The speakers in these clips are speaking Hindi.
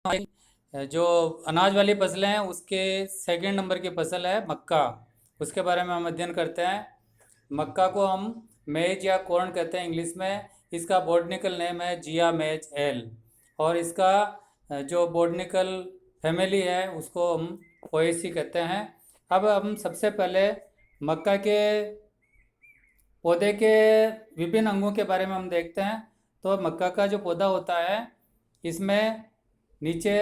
जो अनाज वाली फसलें हैं उसके सेकंड नंबर की फसल है मक्का। उसके बारे में हम अध्ययन करते हैं। मक्का को हम मेज या कॉर्न कहते हैं इंग्लिश में। इसका बॉटनिकल नेम है जिया मेज एल। और इसका जो बॉटनिकल फैमिली है उसको हम पोएसी कहते हैं। अब हम सबसे पहले मक्का के पौधे के विभिन्न अंगों के बारे में हम देखते हैं। तो मक्का का जो पौधा होता है इसमें नीचे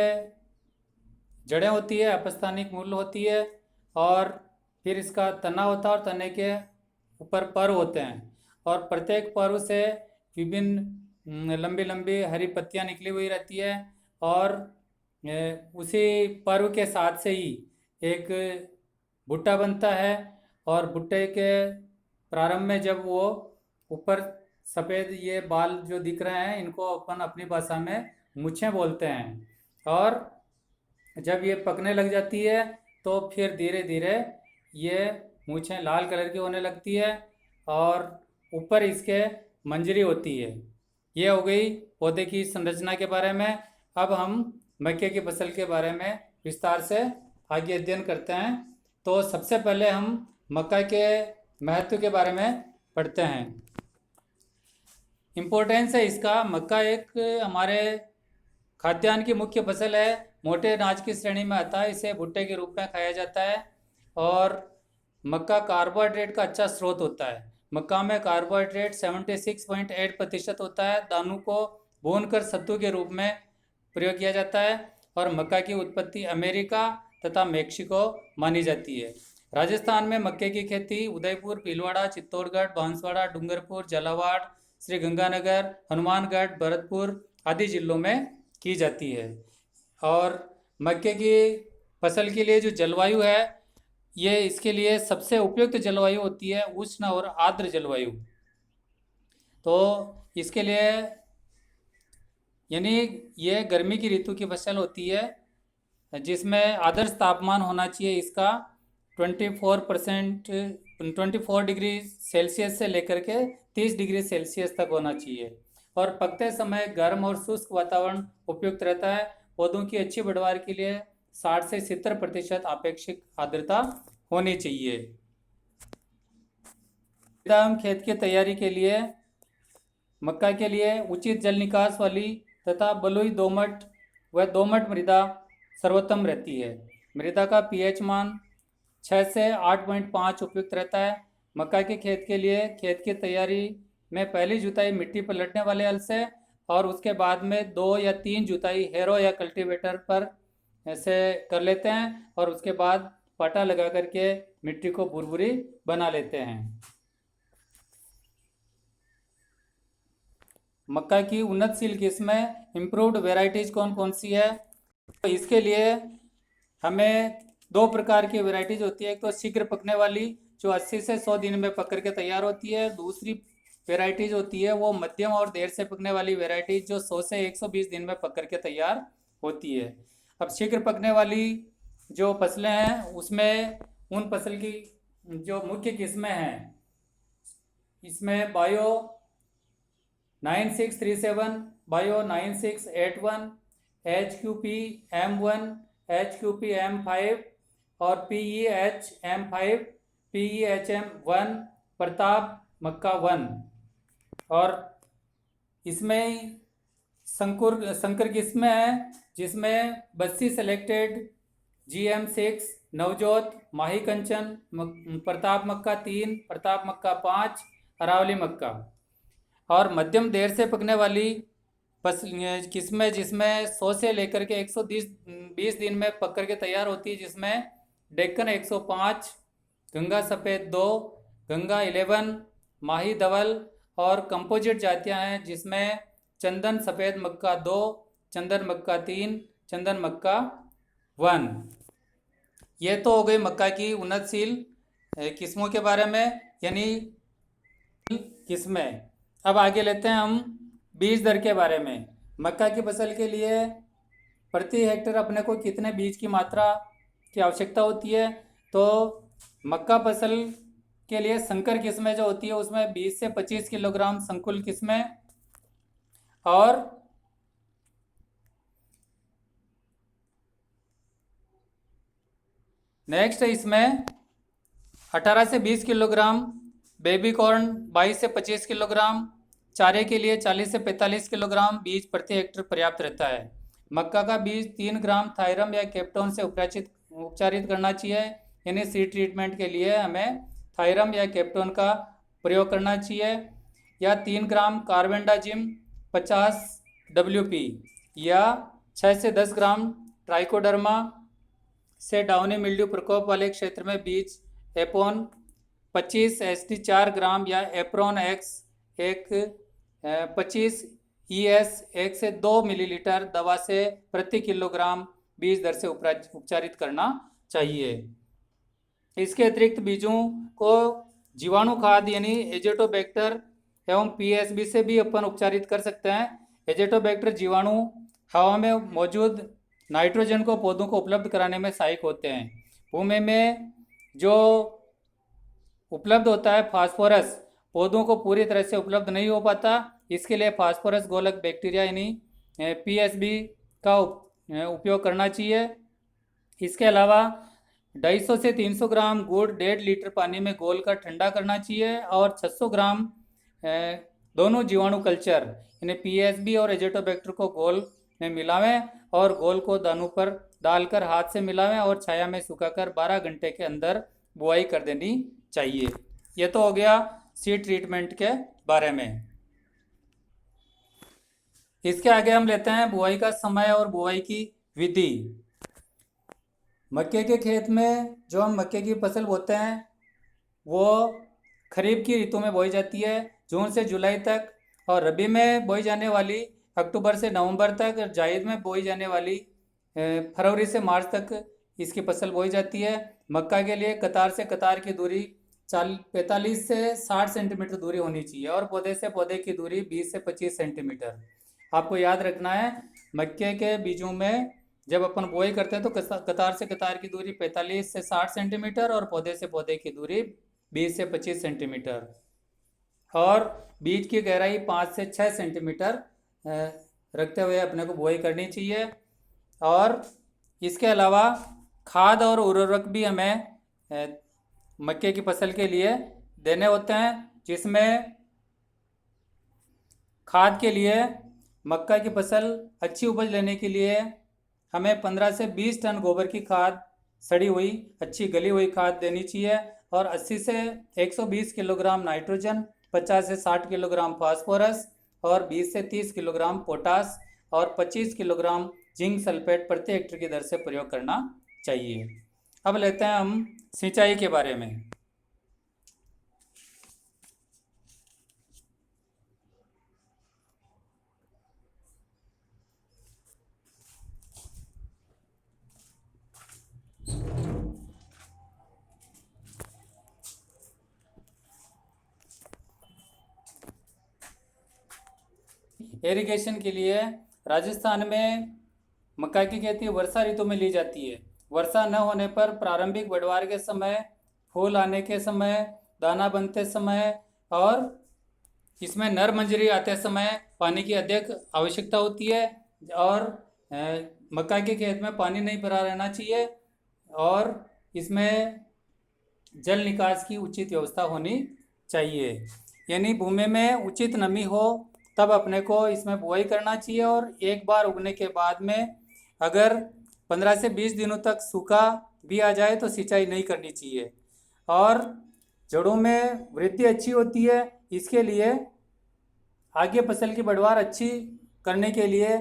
जड़ें होती है, अपस्थानिक मूल होती है, और फिर इसका तना होता है और तने के ऊपर पर होते हैं। और प्रत्येक पर्व से विभिन्न लंबी लंबी हरी पत्तियां निकली हुई रहती है। और उसी पर्व के साथ से ही एक भुट्टा बनता है। और भुट्टे के प्रारंभ में जब वो ऊपर सफ़ेद ये बाल जो दिख रहे हैं इनको अपन अपनी भाषा में मुच्छें बोलते हैं। और जब ये पकने लग जाती है तो फिर धीरे धीरे ये मूछें लाल कलर की होने लगती है और ऊपर इसके मंजरी होती है। ये हो गई पौधे की संरचना के बारे में। अब हम मक्के की फसल के बारे में विस्तार से आगे अध्ययन करते हैं। तो सबसे पहले हम मक्का के महत्व के बारे में पढ़ते हैं। इम्पोर्टेंस है इसका। मक्का एक हमारे खाद्यान्न की मुख्य फसल है। मोटे अनाज की श्रेणी में आता है। इसे भुट्टे के रूप में खाया जाता है। और मक्का कार्बोहाइड्रेट का अच्छा स्रोत होता है। मक्का में कार्बोहाइड्रेट 76.8% होता है। दानों को भूनकर सत्तू के रूप में प्रयोग किया जाता है। और मक्का की उत्पत्ति अमेरिका तथा मेक्सिको मानी जाती है। राजस्थान में मक्के की खेती उदयपुर, भीलवाड़ा, चित्तौड़गढ़, बांसवाड़ा, डूंगरपुर, झालावाड़, श्री गंगानगर, हनुमानगढ़, भरतपुर आदि जिलों में की जाती है। और मक्के की फसल के लिए जो जलवायु है ये इसके लिए सबसे उपयुक्त जलवायु होती है उष्ण और आर्द्र जलवायु। तो इसके लिए यानी ये गर्मी की ऋतु की फसल होती है जिसमें आदर्श तापमान होना चाहिए इसका 24 डिग्री सेल्सियस से लेकर के 30 डिग्री सेल्सियस तक होना चाहिए। और पकते समय गर्म और शुष्क वातावरण उपयुक्त रहता है। पौधों की अच्छी पैदावार के लिए 60 से 70% अपेक्षित आर्द्रता होनी चाहिए। खेत की तैयारी के लिए मक्का के लिए उचित जल निकास वाली तथा बलुई दोमट व दोमट मृदा सर्वोत्तम रहती है। मृदा का पीएच मान 6 से 8.5 उपयुक्त रहता है। मक्का के खेत के लिए खेत की तैयारी में पहली जुताई मिट्टी पर लटने वाले हल से और उसके बाद में 2 या 3 जुताई हैरो या कल्टीवेटर पर ऐसे कर लेते हैं। और उसके बाद पाटा लगा करके मिट्टी को भुरभुरी बना लेते हैं। मक्का की उन्नतशील किस्में इम्प्रूव्ड वेराइटीज कौन कौन सी है? तो इसके लिए हमें 2 प्रकार की वेराइटीज होती है। एक तो शीघ्र पकने वाली जो 80 से 100 दिन में पक करके तैयार होती है। दूसरी वेराइटीज होती है वो मध्यम और देर से पकने वाली वेराइटीज जो 100 से 120 दिन में पक करके तैयार होती है। अब शीघ्र पकने वाली जो फसलें हैं उसमें उन फसल की जो मुख्य किस्में हैं इसमें बायो 9637, बायो 9681, HQP-M1, HQP-M5 और PEH-M5, PEH-M1, प्रताप मक्का 1। और इसमें संकर किस्में हैं जिसमें बस्सी सेलेक्टेड, GM6, नवजोत, माही कंचन, प्रताप मक्का 3, प्रताप मक्का 5, अरावली मक्का। और मध्यम देर से पकने वाली किस्में जिसमें 100 से लेकर के 120 दिन में पक करके तैयार होती है जिसमें डेक्कन 105, गंगा सफ़ेद 2, गंगा 11, माही धवल और कंपोजिट जातियां हैं जिसमें चंदन सफ़ेद मक्का 2, चंदन मक्का 3, चंदन मक्का 1। ये तो हो गई मक्का की उन्नतशील किस्मों के बारे में यानी किस्में। अब आगे लेते हैं हम बीज दर के बारे में। मक्का की फसल के लिए प्रति हेक्टेयर अपने को कितने बीज की मात्रा की आवश्यकता होती है? तो मक्का फसल के लिए संकर किस्में जो होती है उसमें 20 से 25 किलोग्राम संकुल किस्में और नेक्स्ट इसमें 18 से 20 किलोग्राम, बेबी कॉर्न 22 से 25 किलोग्राम, चारे के लिए 40 से 45 किलोग्राम बीज प्रति हेक्टेयर पर्याप्त रहता है। मक्का का बीज 3 ग्राम थायरम या कैप्टोन से उपचारित करना चाहिए, यानी सीड ट्रीटमेंट के लिए हमें थायरम या कैप्टोन का प्रयोग करना चाहिए, या 3 ग्राम कार्बेंडाजिम 50 WP, या 6 से 10 ग्राम ट्राइकोडर्मा से डाउनी मिल्ड्यू प्रकोप वाले क्षेत्र में बीज एपोन 25 SD 4 ग्राम या एप्रोन एक्स 25 ES 1 से 2 मिलीलीटर दवा से प्रति किलोग्राम बीज दर से उपचारित करना चाहिए। इसके अतिरिक्त बीजों को जीवाणु खाद यानी एजेटोबैक्टर एवं PSB से भी अपन उपचारित कर सकते हैं। एजेटोबैक्टर जीवाणु हवा में मौजूद नाइट्रोजन को पौधों को उपलब्ध कराने में सहायक होते हैं। भूमि में जो उपलब्ध होता है फास्फोरस पौधों को पूरी तरह से उपलब्ध नहीं हो पाता, इसके लिए फास्फोरस गोलक बैक्टीरिया यानी PSB का उपयोग करना चाहिए। इसके अलावा 250 से 300 ग्राम गुड़ 1.5 लीटर पानी में घोल कर ठंडा करना चाहिए और 600 ग्राम दोनों जीवाणु कल्चर यानी PSB और एजेटोबैक्टर को घोल में मिलावें और घोल को दानों पर डालकर हाथ से मिलावें और छाया में सुखाकर 12 घंटे के अंदर बुआई कर देनी चाहिए। ये तो हो गया सीड ट्रीटमेंट के बारे में। इसके आगे हम लेते हैं बुआई का समय और बुआई की विधि। मक्के के खेत में जो हम मक्के की फसल बोते हैं वो खरीफ की ऋतु में बोई जाती है, जून से जुलाई तक, और रबी में बोई जाने वाली अक्टूबर से नवंबर तक, और जायद में बोई जाने वाली फरवरी से मार्च तक इसकी फसल बोई जाती है। मक्का के लिए कतार से कतार की दूरी 45 से 60 सेंटीमीटर दूरी होनी चाहिए और पौधे से पौधे की दूरी 20 से 25 सेंटीमीटर। आपको याद रखना है, मक्के के बीजों में जब अपन बुआई करते हैं तो कतार से कतार की दूरी 45 से 60 सेंटीमीटर और पौधे से पौधे की दूरी 20 से 25 सेंटीमीटर, और बीज की गहराई 5 से 6 सेंटीमीटर रखते हुए अपने को बुआई करनी चाहिए। और इसके अलावा खाद और उर्वरक भी हमें मक्के की फसल के लिए देने होते हैं, जिसमें खाद के लिए मक्का की फसल अच्छी उपज लेने के लिए हमें 15 से 20 टन गोबर की खाद, सड़ी हुई अच्छी गली हुई खाद देनी चाहिए, और 80 से 120 किलोग्राम नाइट्रोजन, 50 से 60 किलोग्राम फास्फोरस और 20 से 30 किलोग्राम पोटास और 25 किलोग्राम जिंक सल्फेट प्रति हेक्टेयर की दर से प्रयोग करना चाहिए। अब लेते हैं हम सिंचाई के बारे में। इरिगेशन के लिए राजस्थान में मक्का की खेती वर्षा ऋतु में ली जाती है। वर्षा न होने पर प्रारंभिक बढ़वार के समय, फूल आने के समय, दाना बनते समय और इसमें नर मंजरी आते समय पानी की अधिक आवश्यकता होती है, और मक्का के खेत में पानी नहीं भरा रहना चाहिए और इसमें जल निकास की उचित व्यवस्था होनी चाहिए, यानी भूमि में उचित नमी हो तब अपने को इसमें बुआई करना चाहिए। और एक बार उगने के बाद में अगर 15 से 20 दिनों तक सूखा भी आ जाए तो सिंचाई नहीं करनी चाहिए। और जड़ों में वृद्धि अच्छी होती है, इसके लिए आगे फसल की बढ़वार अच्छी करने के लिए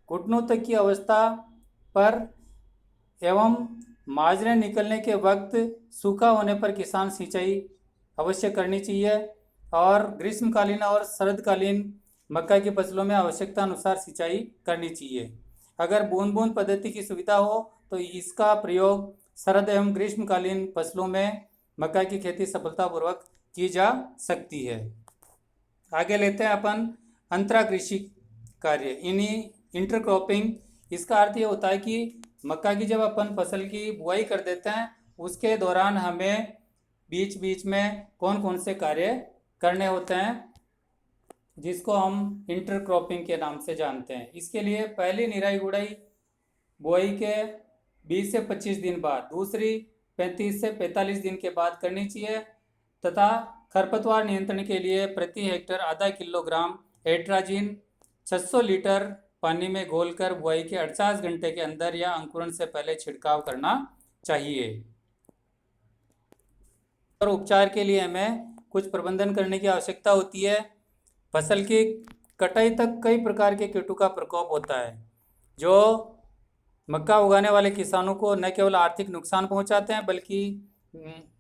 घुटनों तक की अवस्था पर एवं माजरे निकलने के वक्त सूखा होने पर किसान सिंचाई अवश्य करनी चाहिए। और ग्रीष्मकालीन और शरदकालीन मक्का की फसलों में आवश्यकता अनुसार सिंचाई करनी चाहिए। अगर बूंद बूंद पद्धति की सुविधा हो तो इसका प्रयोग शरद एवं ग्रीष्मकालीन फसलों में मक्का की खेती सफलतापूर्वक की जा सकती है। आगे लेते हैं अपन अंतरा कृषि कार्य, इंटरक्रॉपिंग। इसका अर्थ ये होता है कि मक्का की जब अपन फसल की बुआई कर देते हैं उसके दौरान हमें बीच बीच में कौन कौन से कार्य करने होते हैं, जिसको हम इंटरक्रॉपिंग के नाम से जानते हैं। इसके लिए पहली निराई गुड़ाई बुआई के 20 से 25 दिन बाद, दूसरी 35 से 45 दिन के बाद करनी चाहिए। तथा खरपतवार नियंत्रण के लिए प्रति हेक्टेयर आधा किलोग्राम एट्राजिन 600 लीटर पानी में घोलकर बुआई के 48 घंटे के अंदर या अंकुरण से पहले छिड़काव करना चाहिए। और उपचार के लिए हमें कुछ प्रबंधन करने की आवश्यकता होती है। फसल की कटाई तक कई प्रकार के कीटों का प्रकोप होता है जो मक्का उगाने वाले किसानों को न केवल आर्थिक नुकसान पहुंचाते हैं बल्कि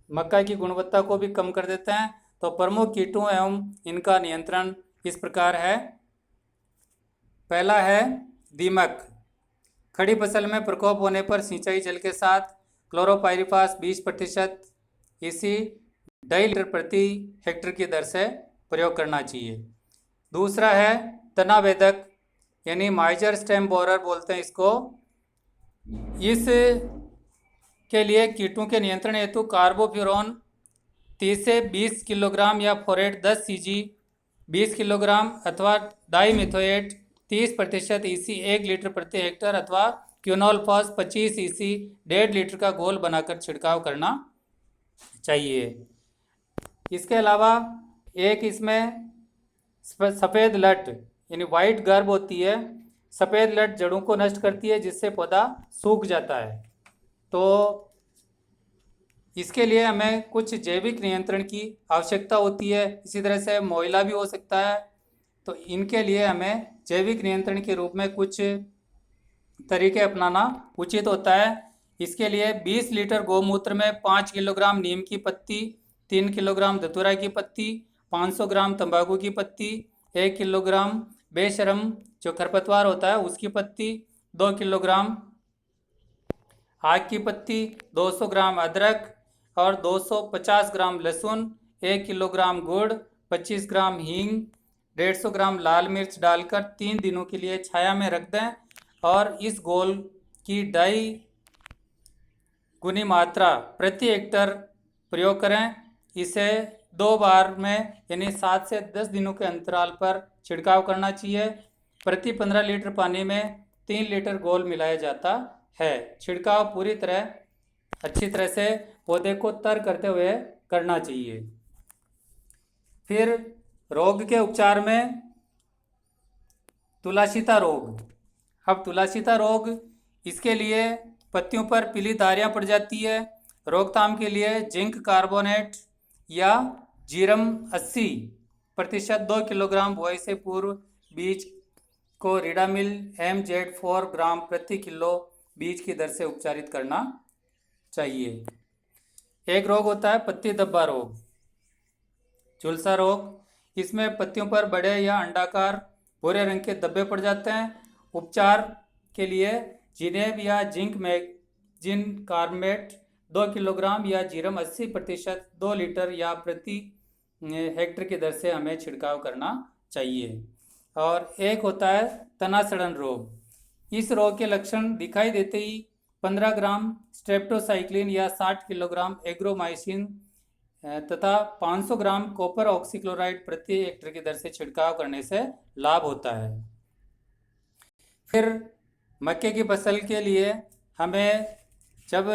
मक्का की गुणवत्ता को भी कम कर देते हैं। तो प्रमुख कीटों एवं इनका नियंत्रण इस प्रकार है। पहला है दीमक। खड़ी फसल में प्रकोप होने पर सिंचाई जल के साथ क्लोरोपाइरिफास 20% इसी 2.5 लीटर प्रति हेक्टेयर की दर से प्रयोग करना चाहिए। दूसरा है तनावेदक यानी माइजर स्टेम बोरर बोलते हैं इसको। इस के लिए कीटों के नियंत्रण हेतु कार्बोफ्यूरॉन 30 से 20 किलोग्राम या फोरेट 10 सीजी 20 किलोग्राम अथवा डाईमिथोएट 30% ईसी 1 लीटर प्रति हेक्टेयर अथवा क्यूनोलफॉस 25 ईसी 1.5 लीटर का घोल बनाकर छिड़काव करना चाहिए। इसके अलावा एक इसमें सफ़ेद लट यानी वाइट गर्ब होती है। सफ़ेद लट जड़ों को नष्ट करती है जिससे पौधा सूख जाता है। तो इसके लिए हमें कुछ जैविक नियंत्रण की आवश्यकता होती है। इसी तरह से मोइला भी हो सकता है। तो इनके लिए हमें जैविक नियंत्रण के रूप में कुछ तरीके अपनाना उचित होता है। इसके लिए 20 लीटर गौमूत्र में 5 किलोग्राम नीम की पत्ती, 3 किलोग्राम धतूरा की पत्ती, 500 ग्राम तंबाकू की पत्ती, 1 किलोग्राम बेशरम जो खरपतवार होता है उसकी पत्ती, 2 किलोग्राम आग की पत्ती, 200 ग्राम अदरक और 250 ग्राम लहसुन, 1 किलोग्राम गुड़, 25 ग्राम हींग, 150 ग्राम लाल मिर्च डालकर 3 दिनों के लिए छाया में रख दें और इस घोल की 2.5 गुनी मात्रा प्रति हेक्टर प्रयोग करें। इसे 2 बार में यानी 7 से 10 दिनों के अंतराल पर छिड़काव करना चाहिए। प्रति 15 लीटर पानी में 3 लीटर घोल मिलाया जाता है। छिड़काव पूरी तरह अच्छी तरह से पौधे को तर करते हुए करना चाहिए। फिर रोग के उपचार में तुलासिता रोग। अब तुलासिता रोग इसके लिए पत्तियों पर पीली धारियाँ पड़ जाती है। रोकथाम के लिए जिंक कार्बोनेट या जीरम 80% 2 किलोग्राम बुआई से पूर्व बीज को रिडामिल MZ 4 ग्राम प्रति किलो बीज की दर से उपचारित करना चाहिए। एक रोग होता है पत्ती धब्बा रोग, झुलसा रोग। इसमें पत्तियों पर बड़े या अंडाकार भूरे रंग के धब्बे पड़ जाते हैं। उपचार के लिए जिनेब या जिंक मैगजीन कार्बेट 2 किलोग्राम या जीरम 80% 2 लीटर या प्रति हेक्टेयर की दर से हमें छिड़काव करना चाहिए। और एक होता है तना सड़न रोग। इस रोग के लक्षण दिखाई देते ही 15 ग्राम स्ट्रेप्टोसाइक्लिन या 60 किलोग्राम एग्रोमाइसिन तथा 500 ग्राम कॉपर ऑक्सीक्लोराइड प्रति हेक्टेयर की दर से छिड़काव करने से लाभ होता है। फिर मक्के की फसल के लिए हमें जब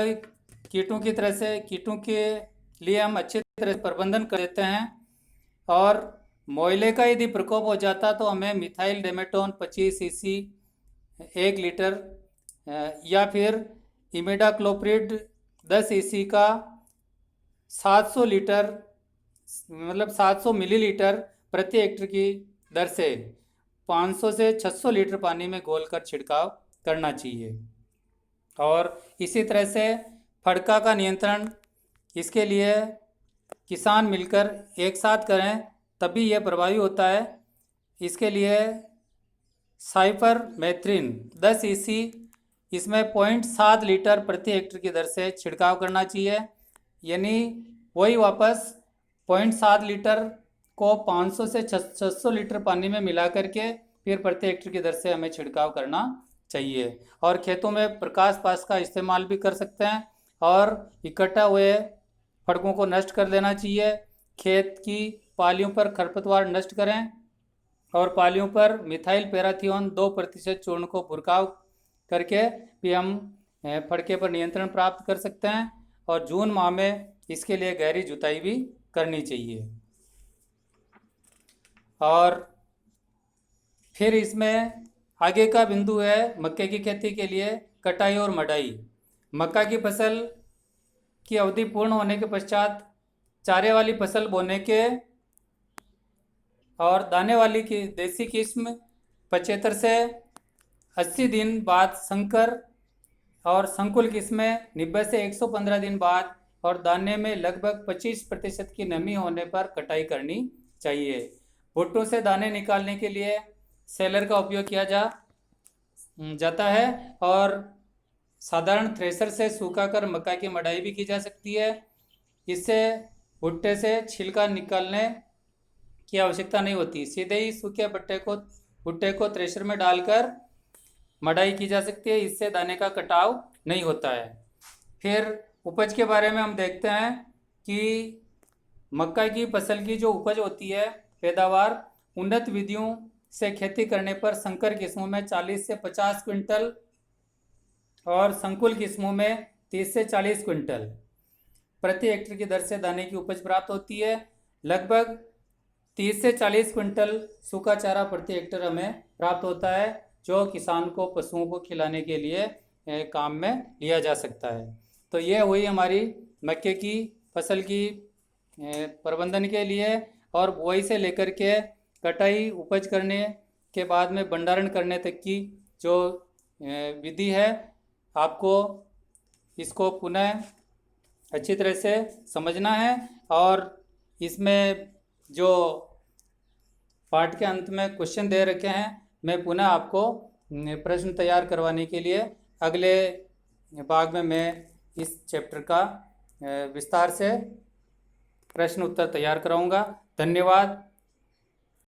कीटों के लिए हम अच्छी तरह से प्रबंधन कर देते हैं और मोइले का यदि प्रकोप हो जाता तो हमें मिथाइल डेमेटोन 25 सीसी 1 लीटर या फिर इमिडाक्लोप्रिड 10 सीसी का 700 लीटर मतलब 700 मिलीलीटर प्रति हेक्टेयर की दर से 500 से 600 लीटर पानी में घोलकर छिड़काव करना चाहिए। और इसी तरह से फड़का का नियंत्रण इसके लिए किसान मिलकर एक साथ करें तभी यह प्रभावी होता है। इसके लिए साइफर मेथ्रिन 10 सीसी इसमें 0.7 लीटर प्रति हेक्टेयर की दर से छिड़काव करना चाहिए। यानी वही वापस 0.7 लीटर को 500 से 600 लीटर पानी में मिला करके फिर प्रति हेक्टेयर की दर से हमें छिड़काव करना चाहिए। और खेतों में प्रकाश पास का इस्तेमाल भी कर सकते हैं और इकट्ठा हुए फड़कों को नष्ट कर देना चाहिए। खेत की पालियों पर खरपतवार नष्ट करें और पालियों पर मिथाइल पैराथियोन 2% चूर्ण को भुरकाव करके भी हम फड़के पर नियंत्रण प्राप्त कर सकते हैं। और जून माह में इसके लिए गहरी जुताई भी करनी चाहिए। और फिर इसमें आगे का बिंदु है मक्के की खेती के लिए कटाई और मढ़ाई। मक्का की फसल की अवधि पूर्ण होने के पश्चात चारे वाली फसल बोने के और दाने वाली की देसी किस्म 75 से 80 दिन बाद संकर और संकुल किस्में 90 से 115 दिन बाद और दाने में लगभग 25% की नमी होने पर कटाई करनी चाहिए। भुट्टो से दाने निकालने के लिए सेलर का उपयोग किया जाता है और साधारण थ्रेशर से सूखा कर मक्का की मढ़ाई भी की जा सकती है। इससे भुट्टे से छिलका निकालने की आवश्यकता नहीं होती, सीधे ही सूखे भुट्टे को थ्रेशर में डालकर मढ़ाई की जा सकती है। इससे दाने का कटाव नहीं होता है। फिर उपज के बारे में हम देखते हैं कि मक्का की फसल की जो उपज होती है, पैदावार, उन्नत विधियों से खेती करने पर संकर किस्मों में 40 से 50 क्विंटल और संकुल किस्मों में 30 से 40 क्विंटल प्रति हेक्टेयर की दर से दाने की उपज प्राप्त होती है। लगभग 30 से 40 क्विंटल सूखा चारा प्रति हेक्टेयर हमें प्राप्त होता है, जो किसान को पशुओं को खिलाने के लिए काम में लिया जा सकता है। तो ये हुई हमारी मक्के की फसल की प्रबंधन के लिए और बुआई से लेकर के कटाई, उपज करने के बाद में भंडारण करने तक की जो विधि है, आपको इसको पुनः अच्छी तरह से समझना है। और इसमें जो पाठ के अंत में क्वेश्चन दे रखे हैं, मैं पुनः आपको प्रश्न तैयार करवाने के लिए अगले भाग में मैं इस चैप्टर का विस्तार से प्रश्न उत्तर तैयार कराऊंगा। धन्यवाद।